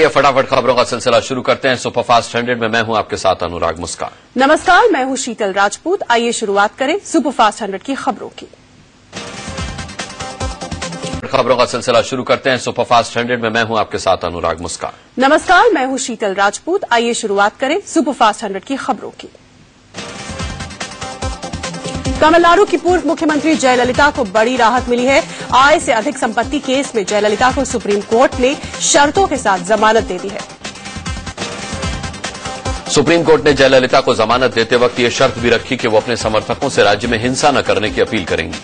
ये फटाफट खबरों का सिलसिला शुरू करते हैं। सुपरफास्ट 100 में मैं हूं आपके साथ अनुराग मुस्कान। नमस्कार, मैं हूं शीतल राजपूत। आइए शुरुआत करें सुपरफास्ट 100 की खबरों की। खबरों का सिलसिला शुरू करते हैं। सुपरफास्ट 100 में मैं हूं आपके साथ अनुराग मुस्कान। नमस्कार, मैं हूं शीतल राजपूत। आइए शुरुआत करें सुपरफास्ट 100 की खबरों की। तमिलनाडु की पूर्व मुख्यमंत्री जयललिता को बड़ी राहत मिली है। आय से अधिक संपत्ति केस में जयललिता को सुप्रीम कोर्ट ने शर्तों के साथ जमानत दे दी है। सुप्रीम कोर्ट ने जयललिता को जमानत देते वक्त ये शर्त भी रखी कि वो अपने समर्थकों से राज्य में हिंसा न करने की अपील करेंगी।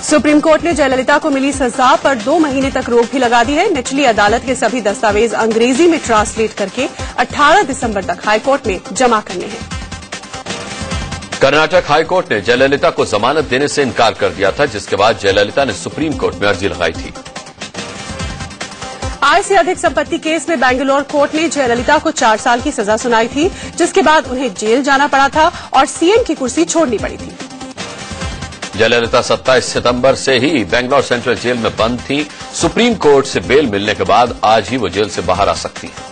सुप्रीम कोर्ट ने जयललिता को मिली सजा पर 2 महीने तक रोक भी लगा दी है। निचली अदालत के सभी दस्तावेज अंग्रेजी में ट्रांसलेट करके 18 दिसंबर तक हाईकोर्ट में जमा करने हैं। कर्नाटक हाईकोर्ट ने जयललिता को जमानत देने से इनकार कर दिया था, जिसके बाद जयललिता ने सुप्रीम कोर्ट में अर्जी लगाई थी। आय से अधिक संपत्ति केस में बेंगलुरु कोर्ट ने जयललिता को 4 साल की सजा सुनाई थी, जिसके बाद उन्हें जेल जाना पड़ा था और सीएम की कुर्सी छोड़नी पड़ी थी। जयललिता 27 सितंबर से ही बेंगलुरु सेंट्रल जेल में बंद थी। सुप्रीम कोर्ट से बेल मिलने के बाद आज ही वो जेल से बाहर आ सकती है।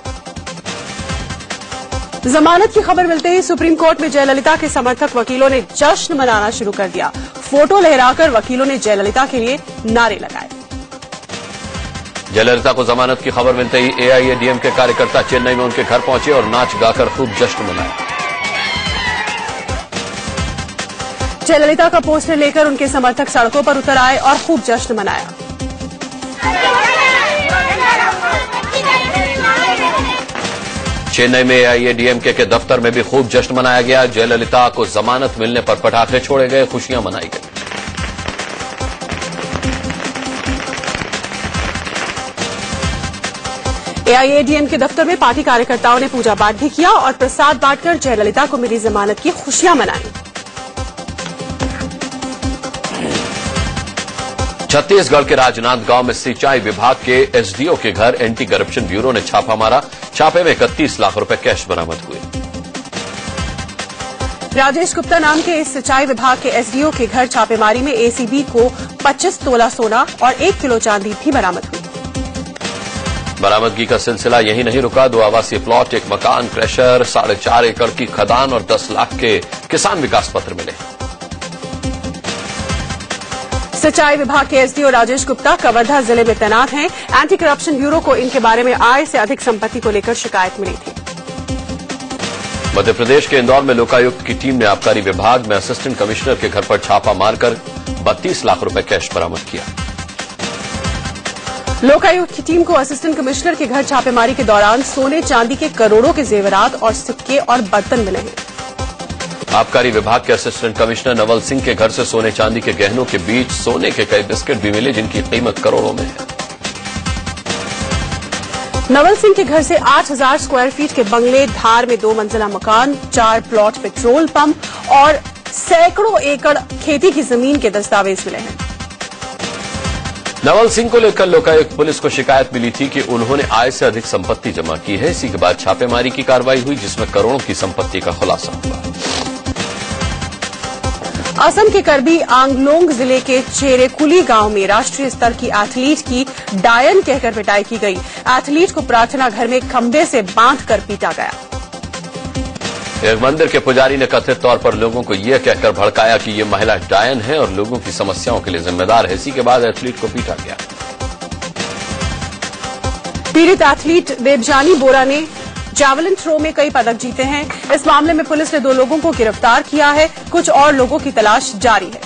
जमानत की खबर मिलते ही सुप्रीम कोर्ट में जयललिता के समर्थक वकीलों ने जश्न मनाना शुरू कर दिया। फोटो लहराकर वकीलों ने जयललिता के लिए नारे लगाए। जयललिता को जमानत की खबर मिलते ही एआईएडीएम के कार्यकर्ता चेन्नई में उनके घर पहुंचे और नाच गाकर खूब जश्न मनाया। जयललिता का पोस्टर लेकर उनके समर्थक सड़कों पर उतर आए और खूब जश्न मनाया। चेन्नई में एआईएडीएमके के दफ्तर में भी खूब जश्न मनाया गया। जयललिता को जमानत मिलने पर पटाखे छोड़े गए, खुशियां मनाई गई। एआईएडीएम के दफ्तर में पार्टी कार्यकर्ताओं ने पूजा पाठ भी किया और प्रसाद बांटकर जयललिता को मिली जमानत की खुशियां मनाई। छत्तीसगढ़ के राजनांदगांव में सिंचाई विभाग के एसडीओ के घर एंटी करप्शन ब्यूरो ने छापा मारा। छापे में 31 लाख रुपए कैश बरामद हुए। राजेश गुप्ता नाम के इस सिंचाई विभाग के एसडीओ के घर छापेमारी में एसीबी को 25 तोला सोना और 1 किलो चांदी भी बरामद हुई। बरामदगी का सिलसिला यही नहीं रुका। 2 आवासीय प्लॉट, 1 मकान, क्रशर, 4.5 एकड़ की खदान और 10 लाख के किसान विकास पत्र मिले। सिंचाई विभाग के एसडीओ राजेश गुप्ता कवर्धा जिले में तैनात हैं। एंटी करप्शन ब्यूरो को इनके बारे में आय से अधिक संपत्ति को लेकर शिकायत मिली थी। मध्य प्रदेश के इंदौर में लोकायुक्त की टीम ने आबकारी विभाग में असिस्टेंट कमिश्नर के घर पर छापा मारकर 32 लाख रुपए कैश बरामद किया। लोकायुक्त की टीम को असिस्टेंट कमिश्नर के घर छापेमारी के दौरान सोने चांदी के करोड़ों के जेवरात और सिक्के और बर्तन मिले हैं। आबकारी विभाग के असिस्टेंट कमिश्नर नवल सिंह के घर से सोने चांदी के गहनों के बीच सोने के कई बिस्किट भी मिले, जिनकी कीमत करोड़ों में है। नवल सिंह के घर से 8000 स्क्वायर फीट के बंगले, धार में 2 मंजिला मकान, 4 प्लॉट, पेट्रोल पंप और सैकड़ों एकड़ खेती की जमीन के दस्तावेज मिले हैं। नवल सिंह को लेकर लोकायुक्त पुलिस को शिकायत मिली थी कि उन्होंने आय से अधिक संपत्ति जमा की है। इसी के बाद छापेमारी की कार्रवाई हुई, जिसमें करोड़ों की संपत्ति का खुलासा हुआ। असम के करबी आंगलोंग जिले के चेरेकुली गांव में राष्ट्रीय स्तर की एथलीट की डायन कहकर पिटाई की गई। एथलीट को प्रार्थना घर में खंभे से बांधकर पीटा गया। एक मंदिर के पुजारी ने कथित तौर पर लोगों को यह कहकर भड़काया कि ये महिला डायन है और लोगों की समस्याओं के लिए जिम्मेदार है। इसी के बाद एथलीट को पीटा गया। पीड़ित एथलीट देवजानी बोरा ने जैवलिन थ्रो में कई पदक जीते हैं। इस मामले में पुलिस ने 2 लोगों को गिरफ्तार किया है। कुछ और लोगों की तलाश जारी है।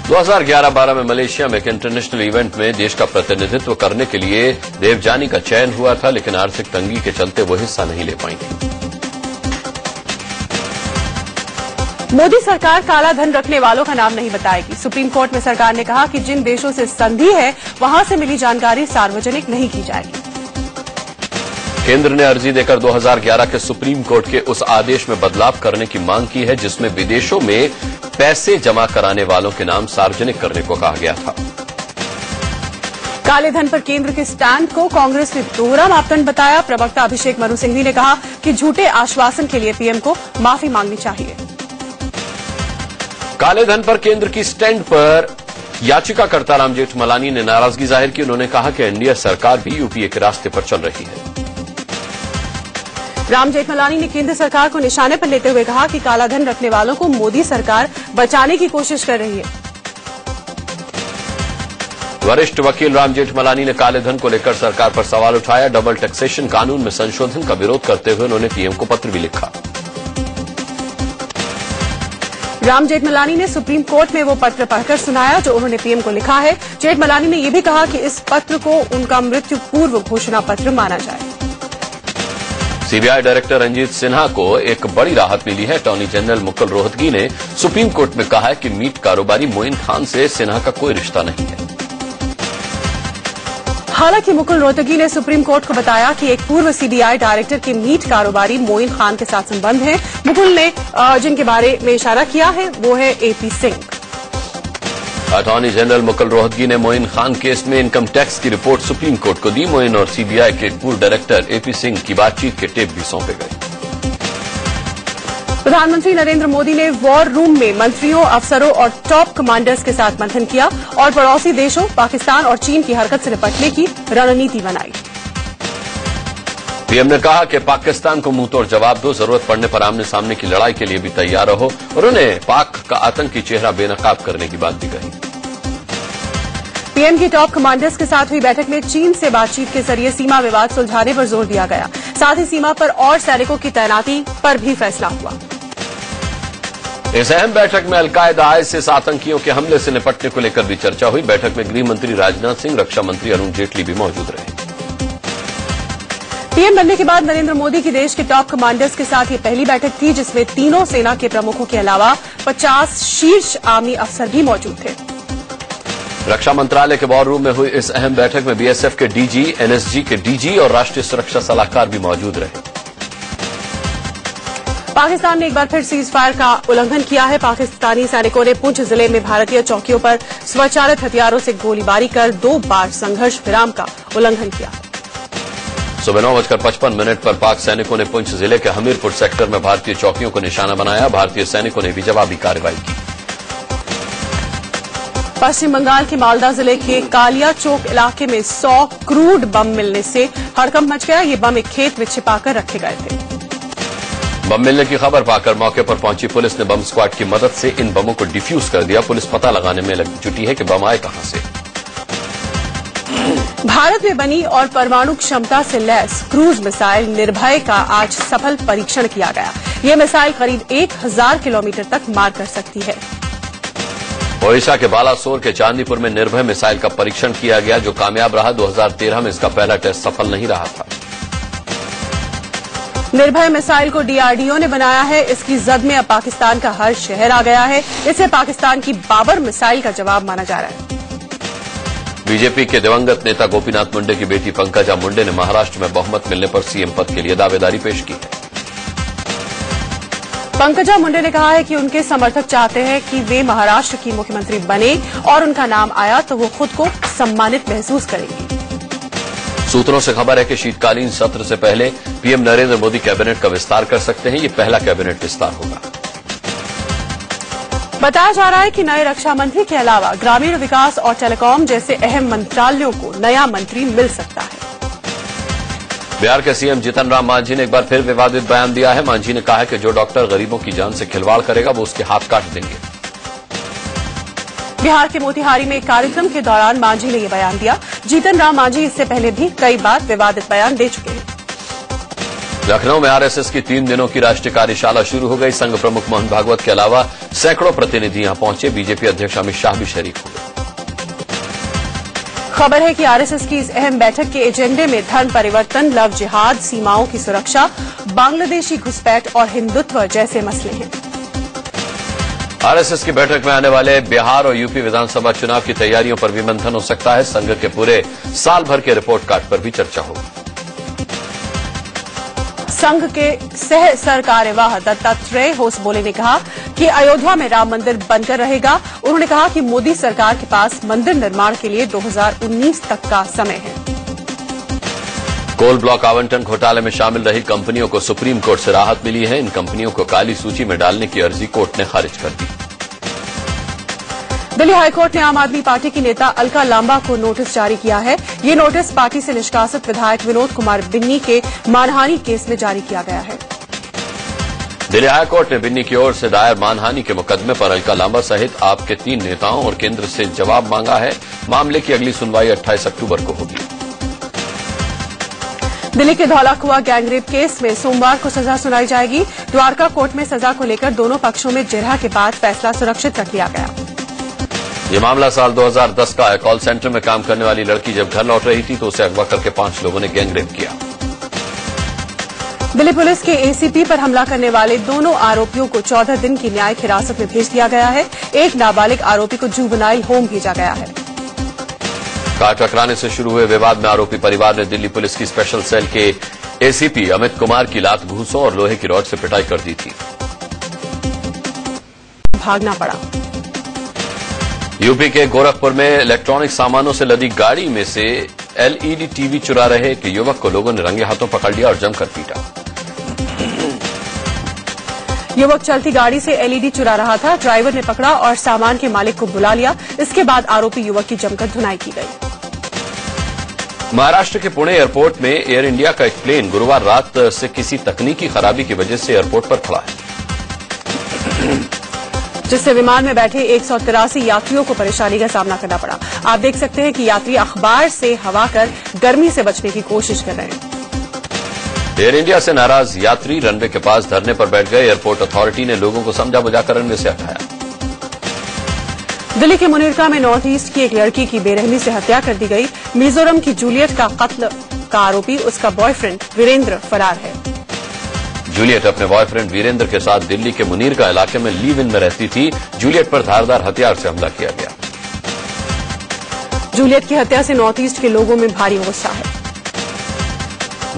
2011-12 में मलेशिया में एक इंटरनेशनल इवेंट में देश का प्रतिनिधित्व करने के लिए देवजानी का चयन हुआ था, लेकिन आर्थिक तंगी के चलते वो हिस्सा नहीं ले पाई थी। मोदी सरकार काला धन रखने वालों का नाम नहीं बताएगी। सुप्रीम कोर्ट में सरकार ने कहा कि जिन देशों से संधि है वहां से मिली जानकारी सार्वजनिक नहीं की जाएगी। केंद्र ने अर्जी देकर 2011 के सुप्रीम कोर्ट के उस आदेश में बदलाव करने की मांग की है, जिसमें विदेशों में पैसे जमा कराने वालों के नाम सार्वजनिक करने को कहा गया था। काले धन पर केंद्र के स्टैंड को कांग्रेस ने दोहरा मापदंड बताया। प्रवक्ता अभिषेक मनु सिंघवी ने कहा कि झूठे आश्वासन के लिए पीएम को माफी मांगनी चाहिए। काले धन पर केंद्र की स्टैंड पर याचिकाकर्ता राम जेठमलानी ने नाराजगी जाहिर की। उन्होंने कहा कि एनडीए सरकार भी यूपीए के रास्ते पर चल रही है। राम जेठमलानी ने केंद्र सरकार को निशाने पर लेते हुए कहा कि कालाधन रखने वालों को मोदी सरकार बचाने की कोशिश कर रही है। वरिष्ठ वकील राम जेठमलानी ने काले धन को लेकर सरकार पर सवाल उठाया। डबल टैक्सेशन कानून में संशोधन का विरोध करते हुए उन्होंने पीएम को पत्र भी लिखा। राम जेठमलानी ने सुप्रीम कोर्ट में वो पत्र पढ़कर सुनाया जो उन्होंने पीएम को लिखा है। जेठमलानी ने यह भी कहा कि इस पत्र को उनका मृत्यु पूर्व घोषणा पत्र माना जाए। सीबीआई डायरेक्टर रंजीत सिन्हा को एक बड़ी राहत मिली है। अटॉर्नी जनरल मुकुल रोहतगी ने सुप्रीम कोर्ट में कहा है कि मीट कारोबारी मोइन खान से सिन्हा का कोई रिश्ता नहीं है। हालांकि मुकुल रोहतगी ने सुप्रीम कोर्ट को बताया कि एक पूर्व सीबीआई डायरेक्टर के मीट कारोबारी मोइन खान के साथ संबंध है। मुकुल ने जिनके बारे में इशारा किया है वो है AP Singh. Attorney general Mukul Rohatgi ने मोइन खान केस में इनकम टैक्स की रिपोर्ट सुप्रीम कोर्ट को दी। मोइन और सीबीआई के पूर्व डायरेक्टर एपी सिंह की बातचीत के टेप भी सौंपे गए। प्रधानमंत्री नरेंद्र मोदी ने वॉर रूम में मंत्रियों, अफसरों और टॉप कमांडर्स के साथ मंथन किया और पड़ोसी देशों पाकिस्तान और चीन की हरकत से निपटने की रणनीति बनाई। पीएम ने कहा कि पाकिस्तान को मुंहतोड़ जवाब दो, जरूरत पड़ने पर आमने सामने की लड़ाई के लिए भी तैयार रहो। उन्होंने पाक का आतंकी चेहरा बेनकाब करने की बात भी कही। पीएम की टॉप कमांडर्स के साथ हुई बैठक में चीन से बातचीत के जरिए सीमा विवाद सुलझाने पर जोर दिया गया। साथ ही सीमा पर और सैनिकों की तैनाती पर भी फैसला हुआ। इस अहम बैठक में अलकायदा आईएसआईएस आतंकियों के हमले से निपटने को लेकर भी चर्चा हुई। बैठक में गृह मंत्री राजनाथ सिंह, रक्षा मंत्री अरुण जेटली भी मौजूद रहे। पीएम बनने के बाद नरेंद्र मोदी की देश के टॉप कमांडर्स के साथ ये पहली बैठक थी जिसमें तीनों सेना के प्रमुखों के अलावा 50 शीर्ष आर्मी अफसर भी मौजूद थे। रक्षा मंत्रालय के वॉर रूम में हुई इस अहम बैठक में बीएसएफ के डीजी, एनएसजी के डीजी और राष्ट्रीय सुरक्षा सलाहकार भी मौजूद रहे। पाकिस्तान ने एक बार फिर सीज फायर का उल्लंघन किया है। पाकिस्तानी सैनिकों ने पुंछ जिले में भारतीय चौकियों पर स्वचालित हथियारों से गोलीबारी कर 2 बार संघर्ष विराम का उल्लंघन किया। सुबह 9:55 पर पाक सैनिकों ने पुंछ जिले के हमीरपुर सेक्टर में भारतीय चौकियों को निशाना बनाया। भारतीय सैनिकों ने भी जवाबी कार्रवाई की। पश्चिम बंगाल के मालदा जिले के कालिया चौक इलाके में 100 क्रूड बम मिलने से हड़कंप मच गया। ये बम एक खेत में छिपाकर रखे गए थे। बम मिलने की खबर पाकर मौके पर पहुंची पुलिस ने बम स्क्वाड की मदद से इन बमों को डिफ्यूज कर दिया। पुलिस पता लगाने में जुटी है कि बम आए कहां से। भारत में बनी और परमाणु क्षमता से लैस क्रूज मिसाइल निर्भय का आज सफल परीक्षण किया गया। ये मिसाइल करीब 1000 किलोमीटर तक मार कर सकती है। ओडिशा के बालासोर के चांदीपुर में निर्भय मिसाइल का परीक्षण किया गया जो कामयाब रहा। 2013 में इसका पहला टेस्ट सफल नहीं रहा था। निर्भय मिसाइल को डीआरडीओ ने बनाया है। इसकी जद में अब पाकिस्तान का हर शहर आ गया है। इसे पाकिस्तान की बाबर मिसाइल का जवाब माना जा रहा है। बीजेपी के दिवंगत नेता गोपीनाथ मुंडे की बेटी पंकजा मुंडे ने महाराष्ट्र में बहुमत मिलने पर सीएम पद के लिए दावेदारी पेश की है। पंकजा मुंडे ने कहा है कि उनके समर्थक चाहते हैं कि वे महाराष्ट्र की मुख्यमंत्री बने और उनका नाम आया तो वो खुद को सम्मानित महसूस करेंगी। सूत्रों से खबर है कि शीतकालीन सत्र से पहले पीएम नरेंद्र मोदी कैबिनेट का विस्तार कर सकते हैं। ये पहला कैबिनेट विस्तार होगा। बताया जा रहा है कि नए रक्षा मंत्री के अलावा ग्रामीण विकास और टेलीकॉम जैसे अहम मंत्रालयों को नया मंत्री मिल सकता है। बिहार के सीएम जीतन राम मांझी ने एक बार फिर विवादित बयान दिया है। मांझी ने कहा है कि जो डॉक्टर गरीबों की जान से खिलवाड़ करेगा वो उसके हाथ काट देंगे। बिहार के मोतिहारी में एक कार्यक्रम के दौरान मांझी ने यह बयान दिया। जीतन राम मांझी इससे पहले भी कई बार विवादित बयान दे चुके हैं। लखनऊ में आरएसएस की 3 दिनों की राष्ट्रीय कार्यशाला शुरू हो गई। संघ प्रमुख मोहन भागवत के अलावा सैकड़ों प्रतिनिधि यहां पहुंचे। बीजेपी अध्यक्ष अमित शाह भी शरीक हुए। खबर है कि आरएसएस की इस अहम बैठक के एजेंडे में धर्म परिवर्तन, लव जिहाद, सीमाओं की सुरक्षा, बांग्लादेशी घुसपैठ और हिंदुत्व जैसे मसले हैं। आरएसएस की बैठक में आने वाले बिहार और यूपी विधानसभा चुनाव की तैयारियों पर भी मंथन हो सकता है। संघ के पूरे साल भर के रिपोर्ट कार्ड पर भी चर्चा होगी। संघ के सह सरकार्यवाह दत्तात्रेय होसबोले ने कहा कि अयोध्या में राम मंदिर बनकर रहेगा। उन्होंने कहा कि मोदी सरकार के पास मंदिर निर्माण के लिए 2019 तक का समय है। कोल ब्लॉक आवंटन घोटाले में शामिल रही कंपनियों को सुप्रीम कोर्ट से राहत मिली है। इन कंपनियों को काली सूची में डालने की अर्जी कोर्ट ने खारिज कर दी। दिल्ली हाईकोर्ट ने आम आदमी पार्टी की नेता अलका लांबा को नोटिस जारी किया है। ये नोटिस पार्टी से निष्कासित विधायक विनोद कुमार बिन्नी के मानहानि केस में जारी किया गया है। दिल्ली हाईकोर्ट ने बिन्नी की ओर से दायर मानहानि के मुकदमे पर अलका लांबा सहित आप के 3 नेताओं और केंद्र से जवाब मांगा है। मामले की अगली सुनवाई 28 अक्टूबर को होगी। दिल्ली के धौलाकुआं गैंगरेप केस में सोमवार को सजा सुनाई जाएगी। द्वारका कोर्ट में सजा को लेकर दोनों पक्षों में जिरह के बाद फैसला सुरक्षित रख लिया गया। ये मामला साल 2010 का है। कॉल सेंटर में काम करने वाली लड़की जब घर लौट रही थी तो उसे अगवा करके 5 लोगों ने गैंगरेप किया। दिल्ली पुलिस के एसीपी पर हमला करने वाले दोनों आरोपियों को 14 दिन की न्यायिक हिरासत में भेज दिया गया है। एक नाबालिग आरोपी को जुवेनाइल होम भेजा गया है। कार टकराने से शुरू हुए विवाद में आरोपी परिवार ने दिल्ली पुलिस की स्पेशल सेल के एसीपी अमित कुमार की लात घूंसों और लोहे की रॉड से पिटाई कर दी थी। भागना पड़ा। यूपी के गोरखपुर में इलेक्ट्रॉनिक सामानों से लदी गाड़ी में से एलईडी टीवी चुरा रहे एक युवक को लोगों ने रंगे हाथों पकड़ लिया और जमकर पीटा। युवक चलती गाड़ी से एलईडी चुरा रहा था। ड्राइवर ने पकड़ा और सामान के मालिक को बुला लिया। इसके बाद आरोपी युवक की जमकर धुनाई की गई। महाराष्ट्र के पुणे एयरपोर्ट में एयर इंडिया का एक प्लेन गुरुवार रात से किसी तकनीकी खराबी की वजह से एयरपोर्ट पर खड़ा है, जिससे विमान में बैठे 183 यात्रियों को परेशानी का सामना करना पड़ा। आप देख सकते हैं कि यात्री अखबार से हवा कर गर्मी से बचने की कोशिश कर रहे हैं। एयर इंडिया से नाराज यात्री रनवे के पास धरने पर बैठ गए। एयरपोर्ट अथॉरिटी ने लोगों को समझा बुझाकर रनवे से हटाया। दिल्ली के मुनीरका में नॉर्थ ईस्ट की एक लड़की की बेरहमी से हत्या कर दी गई। मिजोरम की जूलियट का कत्ल का आरोपी उसका बॉयफ्रेंड वीरेंद्र फरार है। जूलियट अपने बॉयफ्रेंड वीरेंद्र के साथ दिल्ली के मुनीरका इलाके में लिव इन में रहती थी। जूलियट पर धारदार हथियार से हमला किया गया। जूलियट की हत्या से नॉर्थ ईस्ट के लोगों में भारी गुस्सा है।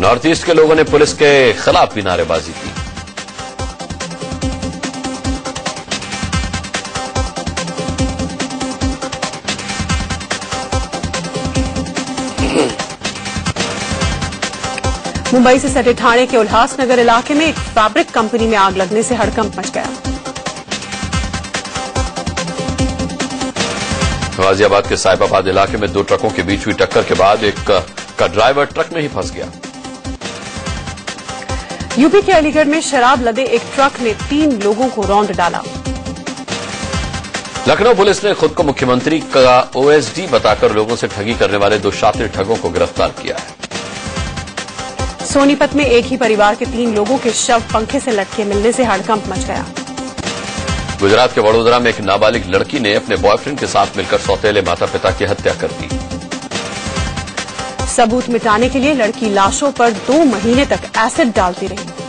नॉर्थ ईस्ट के लोगों ने पुलिस के खिलाफ भी नारेबाजी की। मुंबई से सटे ठाणे के उल्लासनगर इलाके में एक फैब्रिक कंपनी में आग लगने से हड़कंप मच गया। गाजियाबाद के साहिबाबाद इलाके में 2 ट्रकों के बीच हुई टक्कर के बाद एक का ड्राइवर ट्रक में ही फंस गया। यूपी के अलीगढ़ में शराब लदे एक ट्रक ने 3 लोगों को रौंद डाला। लखनऊ पुलिस ने खुद को मुख्यमंत्री का ओएसडी बताकर लोगों से ठगी करने वाले 2 शातिर ठगों को गिरफ्तार किया है। सोनीपत में एक ही परिवार के 3 लोगों के शव पंखे से लटके मिलने से हड़कंप मच गया। गुजरात के वडोदरा में एक नाबालिग लड़की ने अपने बॉयफ्रेंड के साथ मिलकर सौतेले माता पिता की हत्या कर दी। सबूत मिटाने के लिए लड़की लाशों पर 2 महीने तक एसिड डालती रही।